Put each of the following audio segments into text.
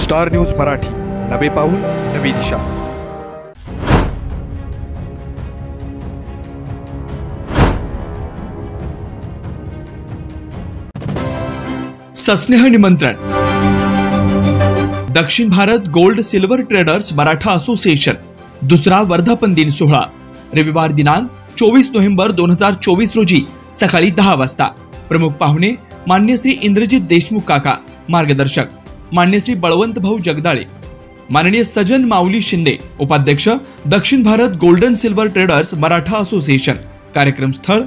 Star news Marathi, नवे पाऊल नवी दिशा। सस्नेह निमंत्रण। दक्षिण Bharat gold silver traders Maratha association दुसरा वर्धापन दिन सोहळा रविवार दिनांक 24 नोव्हेंबर 2024 रोजी सकाळी 10 वाजता। प्रमुख पाहुणे मान्य श्री इंद्रजित देशमुख काका, मार्गदर्शक मान्य श्री बळवंत भाऊ जगदाळे, माननीय सजन माऊली शिंदे, उपाध्यक्ष दक्षिण Bharat golden silver traders Maratha association. कार्यक्रम स्थळ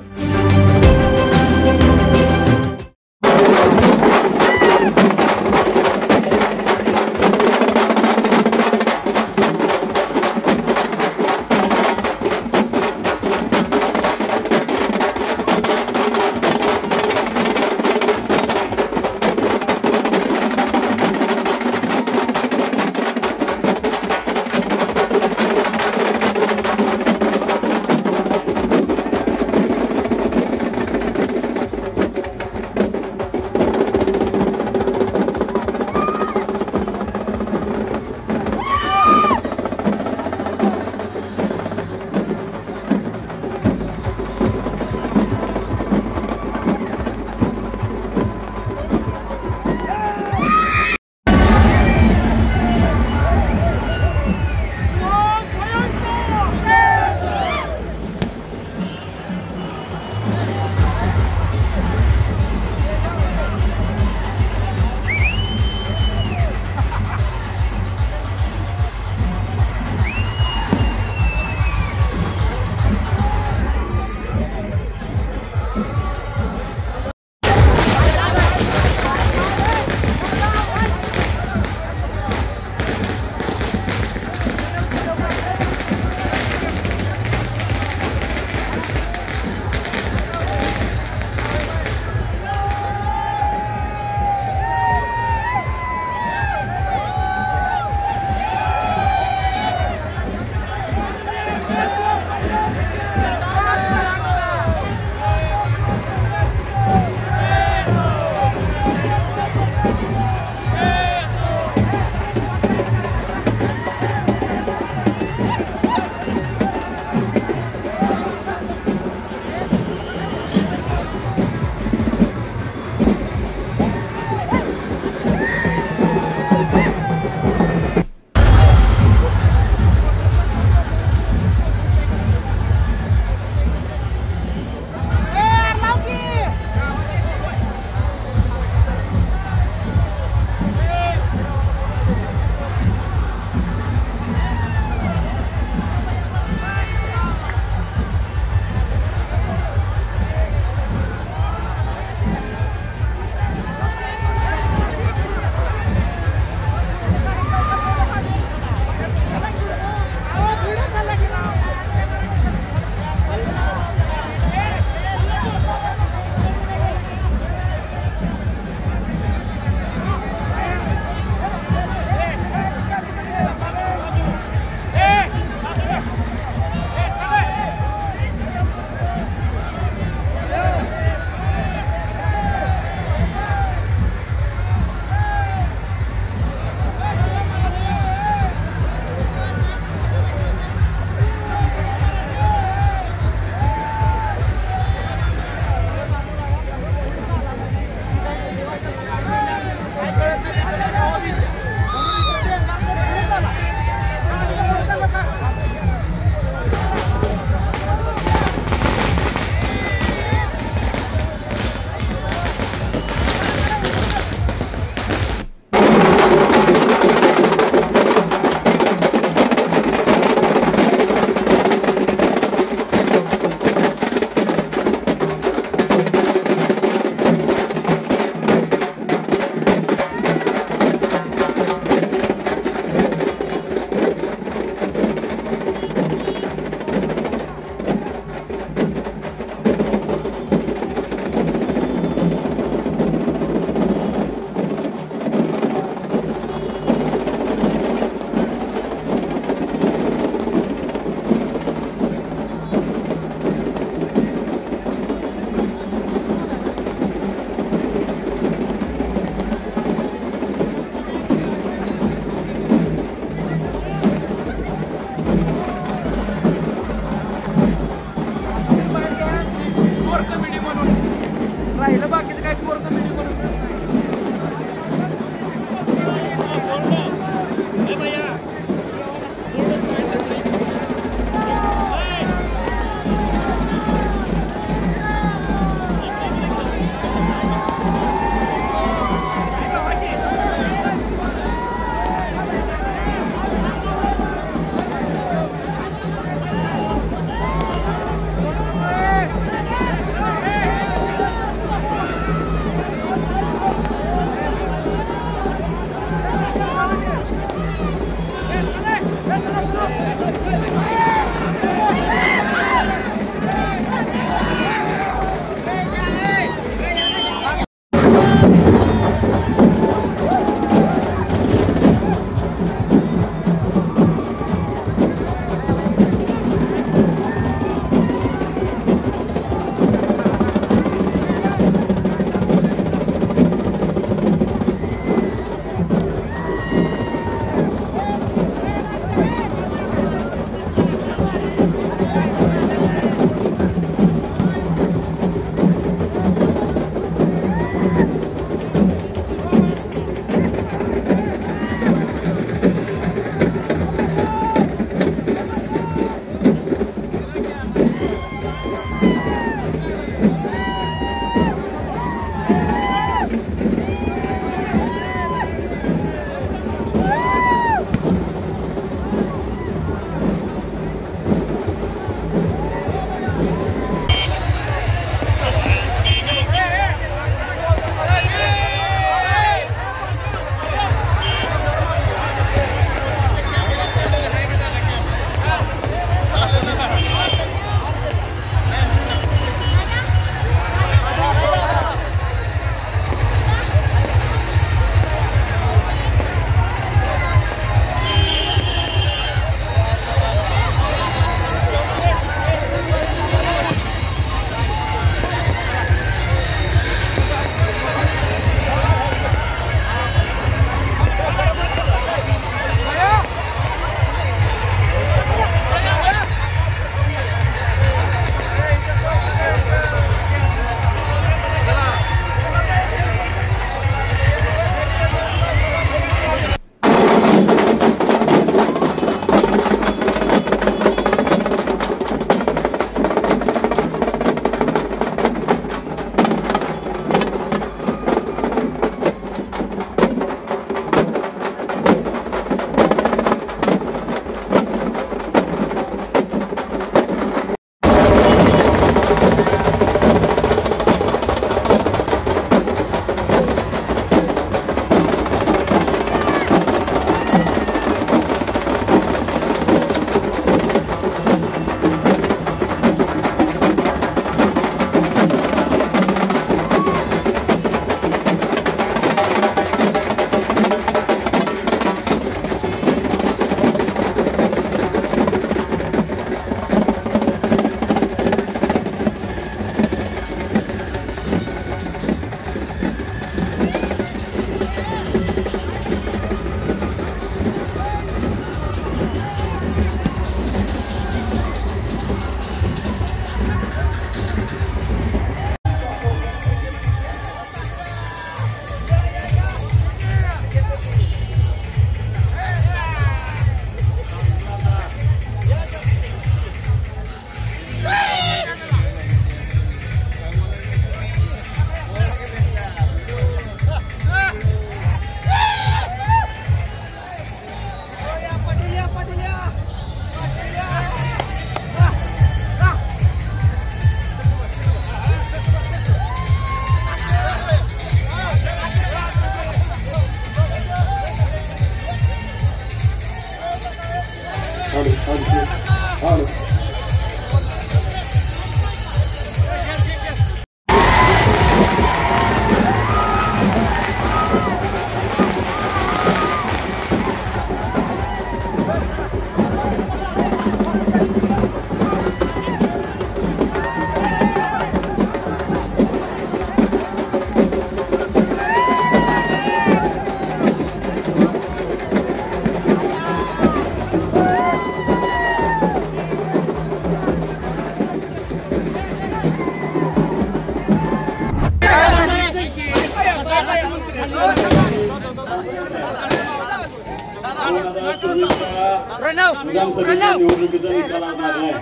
विधानसभेच्या निवडणुकीचा निकाल आज लागलाय.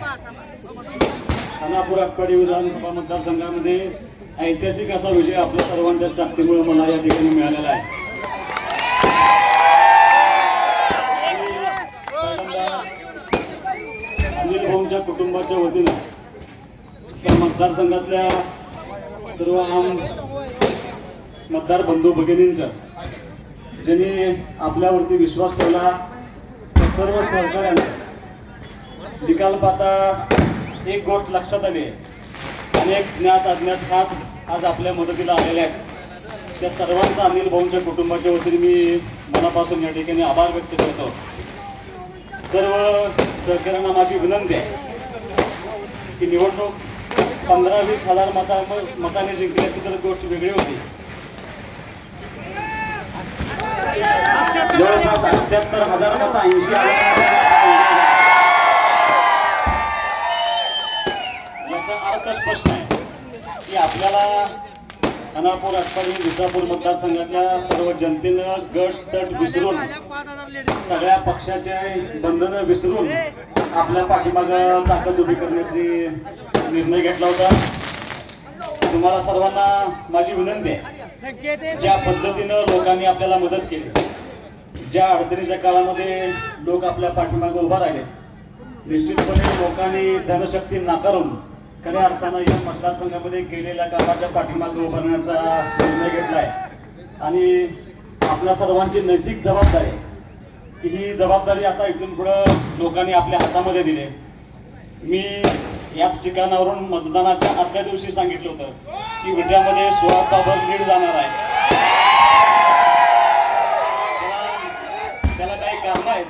खानापूर आटपाडी विधानसभा मतदारसंघामध्ये ऐतिहासिक असा विजय आपल्या सर्वांच्या ताकदीमुळे मला या ठिकाणी मिळालेला आहे. अनिल भाऊंच्या कुटुंबाच्या वतीनं त्या मतदारसंघातल्या सर्व आम मतदार बंधू भगिनींचा ज्यांनी आपल्यावरती विश्वास ठेवला सर्व सहकार्याने निकाल पाहता एक गोष्ट लक्षात आली. अनेक ज्ञात अज्ञात हात आज आपल्या मदतीला आलेले आहेत. त्या सर्वांचा अनिल भाऊंच्या कुटुंबाच्या वतीने मी मनापासून या ठिकाणी आभार व्यक्त करतो. सर्व सहकार्यांना माझी विनंती आहे की निवडणूक 15-20 हजार मताने जिंकल्याची तर गोष्ट वेगळी होती. जवळपास 78,000 मतं 80,000 याचा अर्थ स्पष्ट आहे की आपल्याला खानापूर आटपाडी विजापूर मतदारसंघातल्या सर्व जनतेनं गट तट विसरून सगळ्या पक्षाचे बंधनं विसरून आपल्या पाठीमागं ताकद उभी करण्याची निर्णय घेतला होता. तुम्हाला सर्वांना माझी विनंती आहे, ज्या पद्धतीनं लोकांनी आपल्याला मदत केली, ज्या अडचणीच्या काळामध्ये लोक आपल्या पाठीमागे उभा राहिले, निश्चितपणे लोकांनी जनशक्ती नाकारून खऱ्या अर्थानं या मतदारसंघामध्ये केलेल्या कामाच्या पाठीमागे उभारण्याचा निर्णय घेतलाय. आणि आपल्या सर्वांची नैतिक जबाबदारी की ही जबाबदारी आता इथून पुढे लोकांनी आपल्या हातामध्ये दिली. मी याच ठिकाणावरून मतदानाच्या आदल्या दिवशी सांगितलं होतं की विजयामध्ये 16 लीड जाणार आहे. त्याला काही कारण आहेत.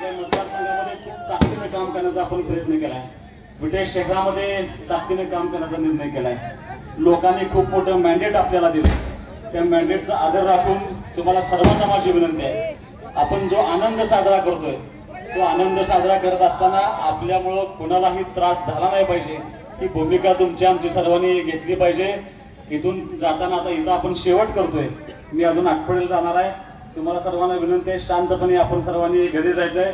या मतदारसंघामध्ये खूप ताकदीने काम करण्याचा आपण प्रयत्न केलाय. विटे शहरामध्ये ताकदीने काम करण्याचा निर्णय केलाय. लोकांनी खूप मोठं मॅन्डेट आपल्याला दिलं. त्या मॅन्डेटचा आदर राखून तुम्हाला सर्वांना माझी विनंती आहे, आपण जो आनंद साजरा करतोय तो आनंद साजरा करत असताना आपल्यामुळं कोणालाही त्रास झाला नाही पाहिजे ही भूमिका तुमची आमची सर्वांनी घेतली पाहिजे. इथून जाताना आता इथं आपण शेवट करतोय. मी अजून आटपाडीला जाणार आहे. तुम्हाला सर्वांना विनंती आहे, शांतपणे आपण सर्वांनी घरी जायचंय.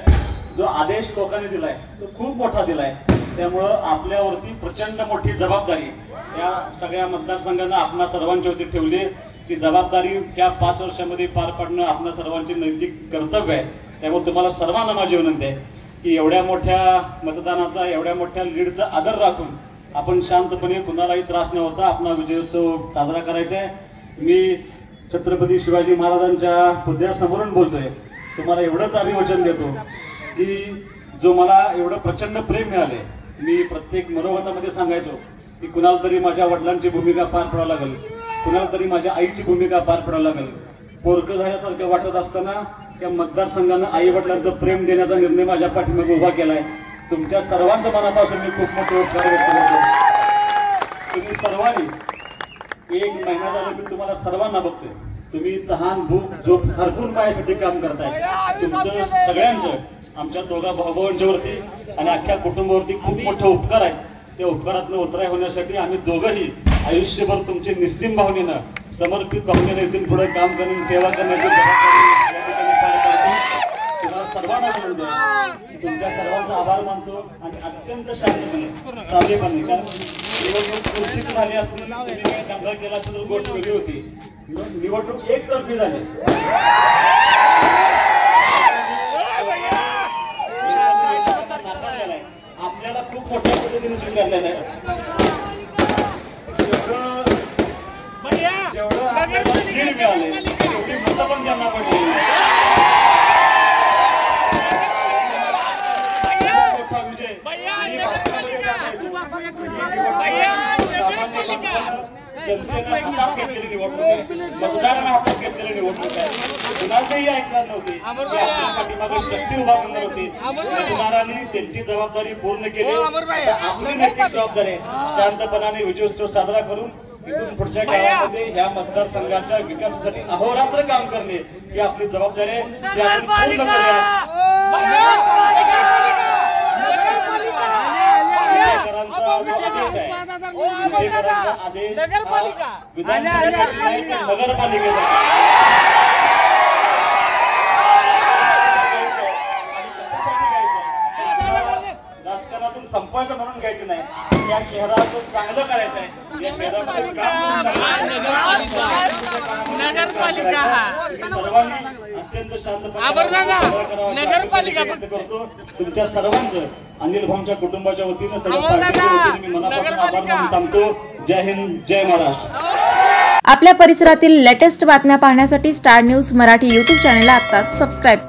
जो आदेश लोकांनी दिलाय तो खूप मोठा दिलाय. त्यामुळं आपल्यावरती प्रचंड मोठी जबाबदारी या सगळ्या मतदारसंघांना आपणा सर्वांच्या वरती ठेवली. ती जबाबदारी या 5 वर्षामध्ये पार पाडणं आपणा सर्वांची नैतिक कर्तव्य आहे. त्यामुळे तुम्हाला सर्वांना माझी विनंती आहे की एवढ्या मोठ्या मतदानाचा, एवढ्या मोठ्या लीडचा आदर राखून आपण शांतपणे कुणालाही त्रास न होता आपला विजयोत्सव साजरा करायचा आहे. मी छत्रपती शिवाजी महाराजांच्या पुतळ्यासमोरून बोलतोय. तुम्हाला एवढंच अभिवचन देतो की जो मला एवढं प्रचंड प्रेम मिळाले, मी प्रत्येक मनोगतामध्ये सांगायचो की कुणाला तरी माझ्या वडिलांची भूमिका पार पडावं लागेल, कुणाला तरी माझ्या आईची भूमिका पार पडावं लागेल. पोरकं झाल्यासारखं वाटत असताना त्या मतदारसंघानं आई वडिलांचं प्रेम देण्याचा निर्णय माझ्या पाठीमागे उभा केलाय. तुमच्या सर्वांच्या मनापासून मी खूप मोठे उपकार व्यक्त करतो. तुम्ही सर्वांनी 1 महिना झाला मी तुम्हाला सर्वांना बघतोय. तुम्ही तहान भूक झोप हरपून माझ्यासाठी काम करताय. तुमचं सगळ्यांचं आमच्या दोघा भाऊभावांच्या वरती आणि अख्ख्या कुटुंबावरती खूप मोठे उपकार आहेत. त्या उपकारातनं उतराय होण्यासाठी आम्ही दोघंही आयुष्यभर तुमची निस्सीम भावनेनं, समर्पित भावनेनं इथून पुढे काम करून सेवा करण्याची जबाबदारी या ठिकाणी पार पाडतो. तुम्हाला सर्वांना विनंती, तुमच्या सर्वांचा आभार मानतो आणि अत्यंत शांतपणे साधेपणे, कारण निवडणूक सुरक्षित झाली असती, तुम्ही काही दंगा केला असता तर गोष्ट वेगळी होती. निवडणूक एकतर्फी झाली. आपल्याला खूप मोठ्या पद्धतीने स्वीकारलेलं आहे. जेवढं आपल्याला लीड मिळाले तेवढी मतं पण त्यांना पडली. मोठा विजय जनतेने हातात घेतलेली निवडणूक आहे, मतदारांना हातात घेतलेली निवडणूक आहे. कुणाचंही ऐकणार नव्हते, पाठीमागे शक्ती उभा करणार होती. मतदारांनी त्यांची जबाबदारी पूर्ण केली. आपली नैतिक जबाबदारी आहे शांतपणाने विजयोत्सव साजरा करून इथून पुढच्या काळामध्ये या मतदारसंघाच्या विकासासाठी अहोरात्र काम करणे ही आपली जबाबदारी आहे. ती आपण पूर्ण करूया. आदेश नगरपालिकेचा राजकारणातून संपर्क म्हणून घ्यायचं नाही, या शहराचं चांगलं करायचं आहे. या शहरामध्ये सर्वांनी अत्यंत शांतपणे करतो. तुमच्या सर्वांचं अनिल भाऊंच्या कुटुंबाच्या वतीनं मी मनापासून आभार मानून थांबतो. जय हिंद, जय महाराष्ट्र. आपल्या परिसरातील लेटेस्ट बातम्या पाहण्यासाठी स्टार न्यूज मराठी YouTube चॅनलला आताच सबस्क्राईब करा.